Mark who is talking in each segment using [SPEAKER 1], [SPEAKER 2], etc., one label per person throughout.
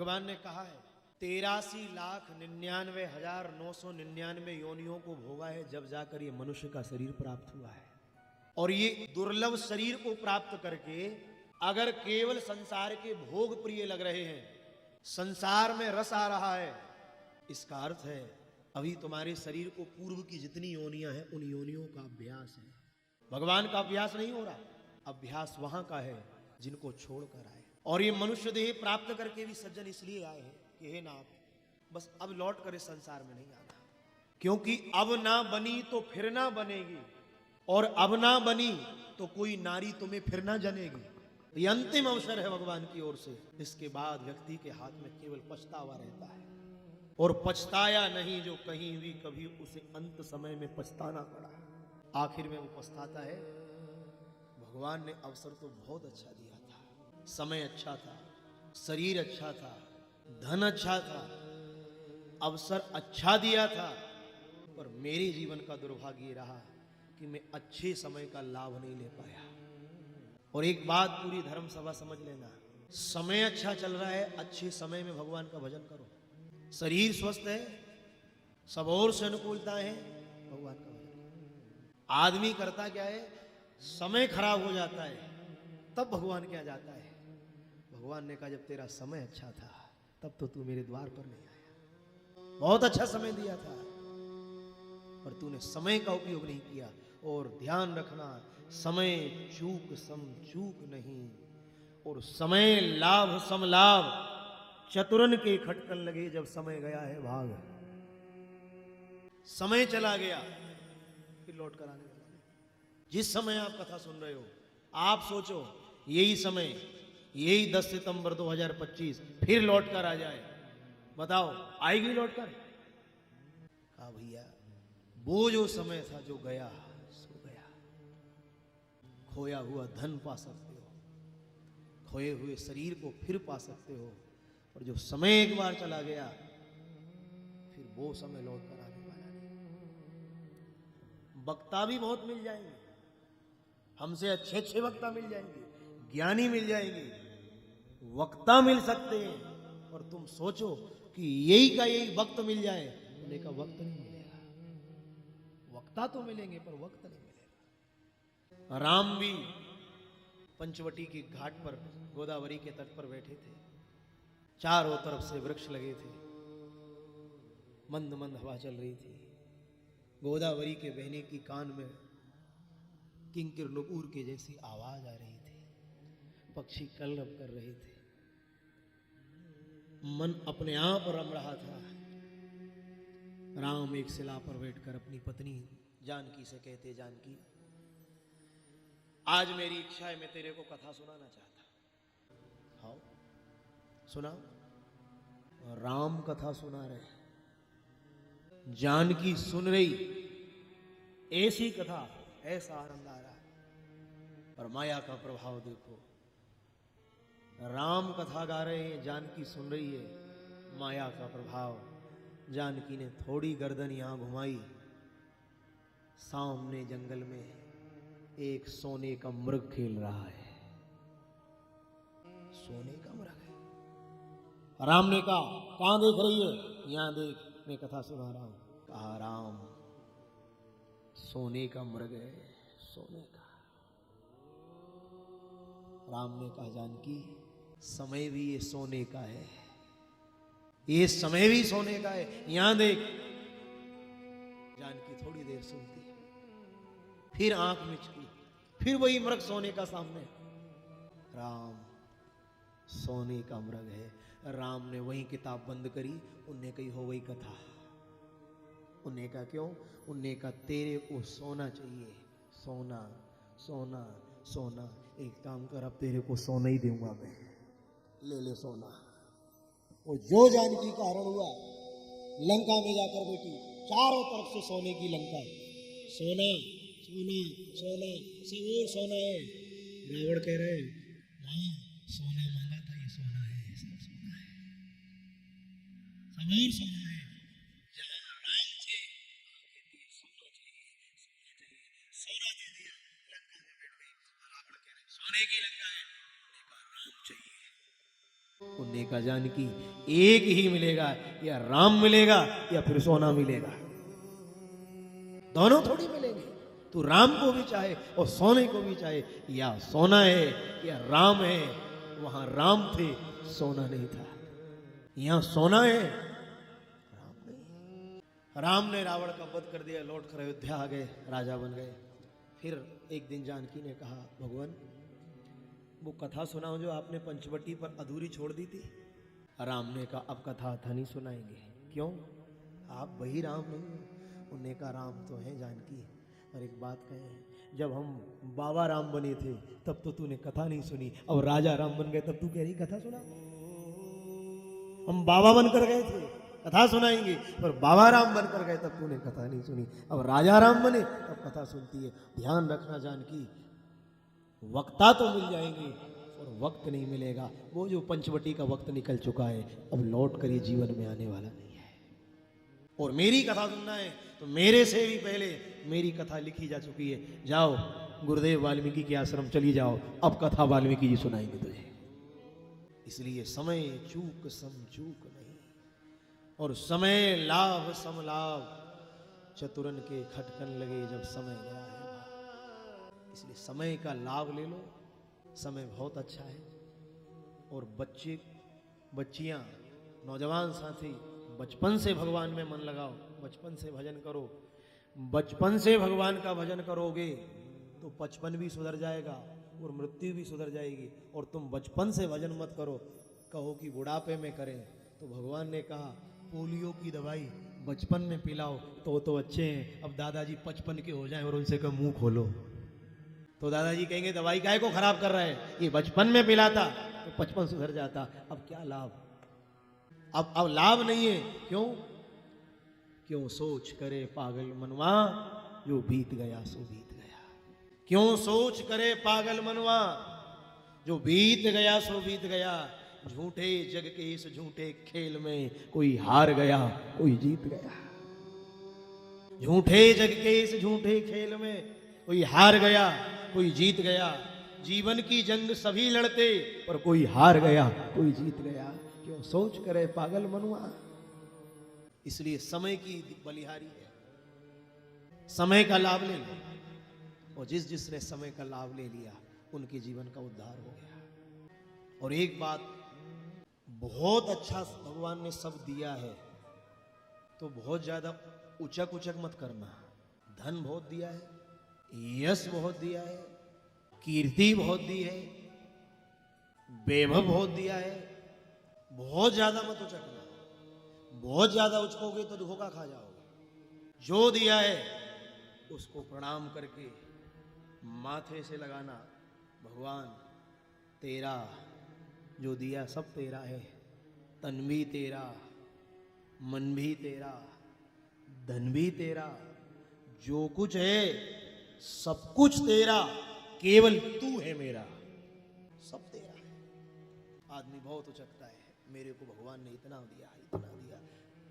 [SPEAKER 1] भगवान ने कहा है 83,99,999 योनियों को भोगा है, जब जाकर ये मनुष्य का शरीर प्राप्त हुआ है। और ये दुर्लभ शरीर को प्राप्त करके अगर केवल संसार के भोग प्रिय लग रहे हैं, संसार में रस आ रहा है, इसका अर्थ है अभी तुम्हारे शरीर को पूर्व की जितनी योनियां हैं उन योनियों का अभ्यास है। भगवान का अभ्यास नहीं हो रहा, अभ्यास वहां का है जिनको छोड़कर आए। और ये मनुष्य देह प्राप्त करके भी सज्जन इसलिए आए हैं कि हे नाथ, बस अब लौट कर इस संसार में नहीं आना, क्योंकि अब ना बनी तो फिर ना बनेगी, और अब ना बनी तो कोई नारी तुम्हें फिर ना जनेगी। ये अंतिम अवसर है भगवान की ओर से। इसके बाद व्यक्ति के हाथ में केवल पछतावा रहता है, और पछताया नहीं जो कहीं भी कभी उसे अंत समय में पछताना पड़ा। आखिर में वो पछताता है। भगवान ने अवसर तो बहुत अच्छा दिया था, समय अच्छा था, शरीर अच्छा था, धन अच्छा था, अवसर अच्छा दिया था, पर मेरे जीवन का दुर्भाग्य रहा कि मैं अच्छे समय का लाभ नहीं ले पाया। और एक बात पूरी धर्म सभा समझ लेना, समय अच्छा चल रहा है, अच्छे समय में भगवान का भजन करो। शरीर स्वस्थ है, सब ओर से अनुकूलता है, भगवान का भजन। आदमी करता क्या है, समय खराब हो जाता है तब भगवान क्या जाता है। भगवान ने कहा जब तेरा समय अच्छा था तब तो तू मेरे द्वार पर नहीं आया। बहुत अच्छा समय दिया था, पर तूने समय का उपयोग नहीं किया। और ध्यान रखना, समय चूक सम चूक नहीं, और समय लाभ सम लाभ, चतुरन के खटकन लगे, जब समय गया है भाग। समय चला गया फिर लौट कर आने वाला। जिस समय आप कथा सुन रहे हो, आप सोचो यही समय, यही 10 सितंबर 2025 फिर लौट कर आ जाए, बताओ आएगी लौट कर? कहा भैया वो जो समय था जो गया सो गया। खोया हुआ धन पा सकते हो, खोए हुए शरीर को फिर पा सकते हो, और जो समय एक बार चला गया फिर वो समय लौट कर आने वाला नहीं। वक्ता भी बहुत मिल जाएंगे, हमसे अच्छे अच्छे वक्ता मिल जाएंगे, ज्ञानी मिल जाएंगे, वक्ता मिल सकते हैं, और तुम सोचो कि यही का यही वक्त मिल जाए, उन्हें का वक्त नहीं मिलेगा। वक्ता तो मिलेंगे पर वक्त नहीं मिलेगा। राम भी पंचवटी के घाट पर गोदावरी के तट पर बैठे थे, चारों तरफ से वृक्ष लगे थे, मंद मंद हवा चल रही थी, गोदावरी के बहने की कान में किंकिर नुपुर के जैसी आवाज आ रही थी, पक्षी कलरव कर रहे थे, मन अपने आप रम रहा था। राम एक शिला पर बैठकर अपनी पत्नी जानकी से कहते, जानकी आज मेरी इच्छा है, मैं तेरे को कथा सुनाना चाहता। हाँ सुना। राम कथा सुना रहे, जानकी सुन रही, ऐसी कथा, ऐसा आनंद आ रहा है। पर माया का प्रभाव देखो, राम कथा गा रहे हैं, जानकी सुन रही है, माया का प्रभाव। जानकी ने थोड़ी गर्दन यहां घुमाई, सामने जंगल में एक सोने का मृग खेल रहा है। सोने का मृग है। राम ने कहा कहां देख रही है? यहां देख, मैं कथा सुना रहा हूं। कहा राम सोने का मृग है, सोने का। राम ने कहा जानकी समय भी ये सोने का है, ये समय भी सोने का है, यहां देख। जानकी थोड़ी देर सुनती, फिर आंख मिचकी, फिर वही मृग सोने का सामने। राम सोने का मृग है। राम ने वही किताब बंद करी, उनने कही हो वही कथा। उनने कहा क्यों? उनने कहा तेरे को सोना चाहिए, सोना सोना सोना। एक काम कर, अब तेरे को सोना ही दूंगा मैं, ले ले सोना। वो जो जानकी का हरण हुआ, लंका में जाकर बैठी, चारों तरफ से सोने की लंका, सोना सोना सोना, सब और सोना है। रावण कह रहे हाँ सोना मांगा था, ये सोना है, सब सोना है, सब और सोना है। जहां राम थे सोना चाहिए, सोना दे दिया, लंका में बैठ गई। रावण कह रहे सोने की लंका है, उन्हें कहा राम चाहिए। उन्हें कहा जानकी एक ही मिलेगा, या राम मिलेगा या फिर सोना मिलेगा, दोनों थोड़ी मिलेंगे। तू राम को भी चाहे और सोने को भी चाहे, या सोना है या राम है। वहां राम थे, सोना नहीं था। यहां सोना है, राम नहीं। राम ने रावण का वध कर दिया, लौट कर अयोध्या आ गए, राजा बन गए। फिर एक दिन जानकी ने कहा, भगवान वो कथा सुनाओ जो आपने पंचवटी पर अधूरी छोड़ दी थी। राम ने कहा, अब कथा था नहीं सुनाएंगे। क्यों? आप वही राम नहीं हो। उन्होंने कहा, राम तो है जानकी, और एक बात कहें, जब हम बाबा राम बने थे तब तो तूने कथा नहीं सुनी, अब राजा राम बन गए तब तू कह रही कथा सुना। हम बाबा बनकर गए थे, कथा सुनाएंगे, पर बाबा राम बनकर गए तब तूने कथा नहीं सुनी, अब राजा राम बने तब कथा सुनती है। ध्यान रखना जानकी, वक्ता तो मिल जाएंगे और वक्त नहीं मिलेगा। वो जो पंचवटी का वक्त निकल चुका है, अब लौट कर ये जीवन में आने वाला नहीं है। और मेरी कथा सुनना है तो मेरे से भी पहले मेरी कथा लिखी जा चुकी है। जाओ गुरुदेव वाल्मीकि के आश्रम चली जाओ, अब कथा वाल्मीकि जी सुनाएंगे तुझे। इसलिए समय चूक सम चूक नहीं, और समय लाभ सम लाभ, चतुरन के खटकन लगे जब समय गया है। इसलिए समय का लाभ ले लो, समय बहुत अच्छा है। और बच्चे बच्चियां नौजवान साथी, बचपन से भगवान में मन लगाओ, बचपन से भजन करो। बचपन से भगवान का भजन करोगे तो बचपन भी सुधर जाएगा और मृत्यु भी सुधर जाएगी। और तुम बचपन से भजन मत करो, कहो कि बुढ़ापे में करें, तो भगवान ने कहा पोलियो की दवाई बचपन में पिलाओ तो अच्छे हैं। अब दादाजी 55 के हो जाएं और उनसे कहो मुंह खोलो, तो दादाजी कहेंगे दवाई काहे को खराब कर रहा है, ये बचपन में पिलाता तो 55 सुधर जाता। अब क्या लाभ, अब लाभ नहीं है। क्यों? क्यों सोच करे पागल मनवा, जो बीत गया सो बीत गया। क्यों सोच करे पागल मनवा, जो बीत गया सो बीत गया। झूठे जग के इस झूठे खेल में कोई हार गया कोई जीत गया। झूठे जग के इस झूठे खेल में कोई हार गया कोई जीत गया। जीवन की जंग सभी लड़ते, पर कोई हार गया कोई जीत गया। क्यों सोच करे पागल मनुआ। इसलिए समय की बलिहारी है, समय का लाभ ले लो, और जिसने समय का लाभ ले लिया उनके जीवन का उद्धार हो गया। और एक बात, बहुत अच्छा भगवान ने सब दिया है तो बहुत ज्यादा उचक उचक मत करना। धन बहुत दिया है, यश बहुत दिया है, कीर्ति बहुत दी है, वैभव बहुत दिया है, बहुत ज्यादा मत उचकना। बहुत ज्यादा उचकोगे तो धोखा खा जाओगे। जो दिया है उसको प्रणाम करके माथे से लगाना, भगवान तेरा जो दिया सब तेरा है, तन भी तेरा, मन भी तेरा, धन भी तेरा, जो कुछ है सब कुछ तेरा, केवल तू है मेरा, सब तेरा है। आदमी बहुत उचकता है, मेरे को भगवान ने इतना दिया इतना दिया,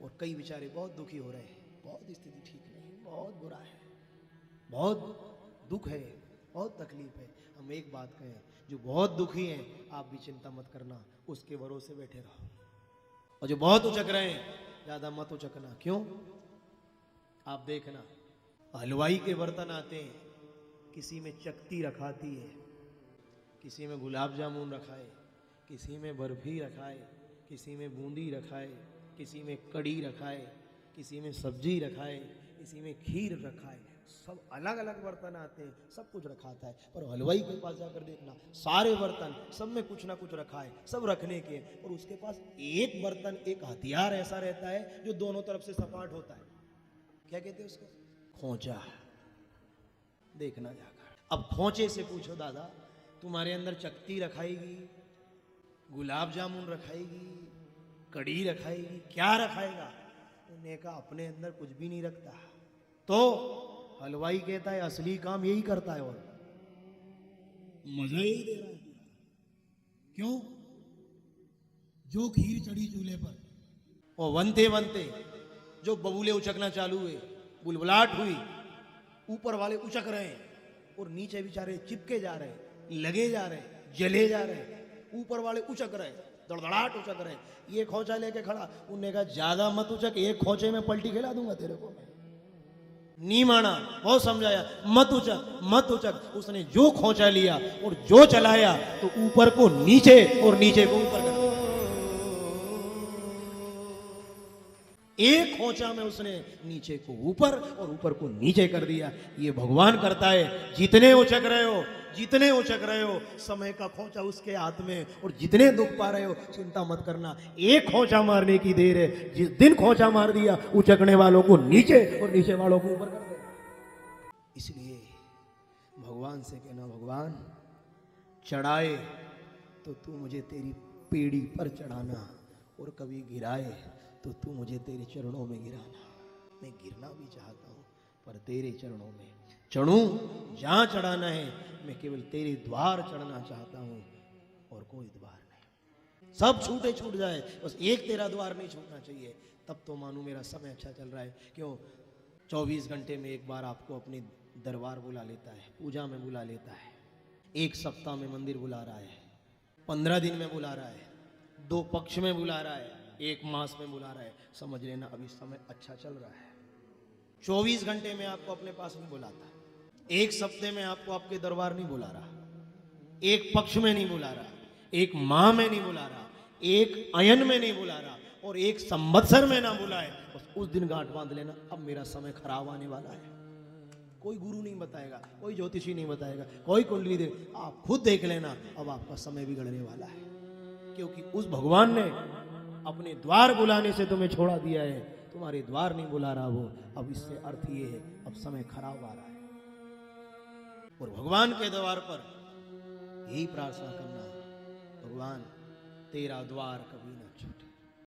[SPEAKER 1] और कई बेचारे बहुत दुखी हो रहे हैं, बहुत स्थिति ठीक नहीं, बहुत बुरा है, बहुत दुख है, बहुत तकलीफ है। हम एक बात कहें, जो बहुत दुखी हैं आप भी चिंता मत करना, उसके भरोसे बैठे रहो। और जो बहुत उचक रहे हैं ज्यादा मत उचकना। क्यों? आप देखना, हलवाई के बर्तन आते हैं, किसी में चकती रखाती है, किसी में गुलाब जामुन रखा है, किसी में बर्फी रखा है, किसी में बूंदी रखा है, किसी में कड़ी रखा है, किसी में सब्जी रखा है, किसी में खीर रखा है। सब अलग अलग बर्तन आते हैं, सब कुछ रखाता है। पर हलवाई के पास जाकर देखना, सारे बर्तन सब में कुछ ना कुछ रखा है, सब रखने के, और उसके पास एक बर्तन, एक हथियार ऐसा रहता है जो दोनों तरफ से सपाट होता है। क्या कहते हैं उसको? खोंचा। देखना जाकर। अब खोंचे से पूछो, दादा तुम्हारे अंदर चकती रखाएगी, गुलाब जामुन रखाएगी, कड़ी रखाएगी, क्या रखाएगा? उन्हें कहा अपने अंदर कुछ भी नहीं रखता। तो हलवाई कहता है असली काम यही करता है, और मजा यही दे रहा है। क्यों? जो खीर चढ़ी चूल्हे पर और बनते बनते जो बबूले उचकना चालू हुए, बुलबुलाहट हुई, ऊपर वाले उचक रहे हैं और नीचे बेचारे चिपके जा रहे हैं, लगे जा रहे हैं, जले जा रहे हैं। ऊपर वाले उचक रहे हैं, दड़दड़ाहट उचक रहे, ये खोचा लेके खड़ा। उनने कहा ज्यादा मत उचक, एक खोचे में पलटी खिला दूंगा तेरे को। नहीं माना, बहुत समझाया, मत उचक मत उचक। उसने जो खोचा लिया और जो चलाया तो ऊपर को नीचे और नीचे को ऊपर कर दिया। एक खोचा में उसने नीचे को ऊपर और ऊपर को नीचे कर दिया। ये भगवान करता है। जितने उचक रहे हो, जितने उचक रहे हो, समय का खोचा उसके हाथ में, और जितने दुख पा रहे हो चिंता मत करना, एक खोचा मारने की देर है। जिस दिन खोचा मार दिया, उचकने वालों को नीचे और नीचे वालों को ऊपर कर देना। इसलिए भगवान से कहना, भगवान चढ़ाए तो तू मुझे तेरी पेड़ी पर चढ़ाना, और कभी गिराए तो तू मुझे तेरे चरणों में गिराना। मैं गिरना भी चाहता हूं, पर तेरे चरणों में चढ़ूं। जहां चढ़ाना है, मैं केवल तेरे द्वार चढ़ना चाहता हूं, और कोई द्वार नहीं। सब छूटे छूट जाए, बस एक तेरा द्वार नहीं छूटना चाहिए। तब तो मानू मेरा समय अच्छा चल रहा है। क्यों? 24 घंटे में एक बार आपको अपने दरबार बुला लेता है, पूजा में बुला लेता है। एक सप्ताह में मंदिर बुला रहा है, 15 दिन में बुला रहा है, 2 पक्ष में बुला रहा है, 1 मास में बुला रहा है। समझ लेना अभी समय अच्छा चल रहा है। 24 घंटे में आपको अपने पास नहीं बुलाता, 1 सप्ते में आपको आपके दरबार नहीं बुला रहा, 1 पक्ष में नहीं बुला रहा, 1 माह में नहीं बुला रहा, 1 अयन में नहीं बुला रहा, और 1 संवत्सर में ना बुलाए, बस उस दिन गांठ बांध लेना, अब मेरा समय खराब आने वाला है। कोई गुरु नहीं बताएगा, कोई ज्योतिषी नहीं बताएगा, कोई कुंडली दे, आप खुद देख लेना, अब आपका समय बिगड़ने वाला है। क्योंकि उस भगवान ने अपने द्वार बुलाने से तुम्हें छोड़ा दिया है, तुम्हारे द्वार नहीं बुला रहा वो। अब इससे अर्थ ये है, अब समय खराब आ रहा है। और भगवान के द्वार पर यही प्रार्थना करना, भगवान तेरा द्वार कभी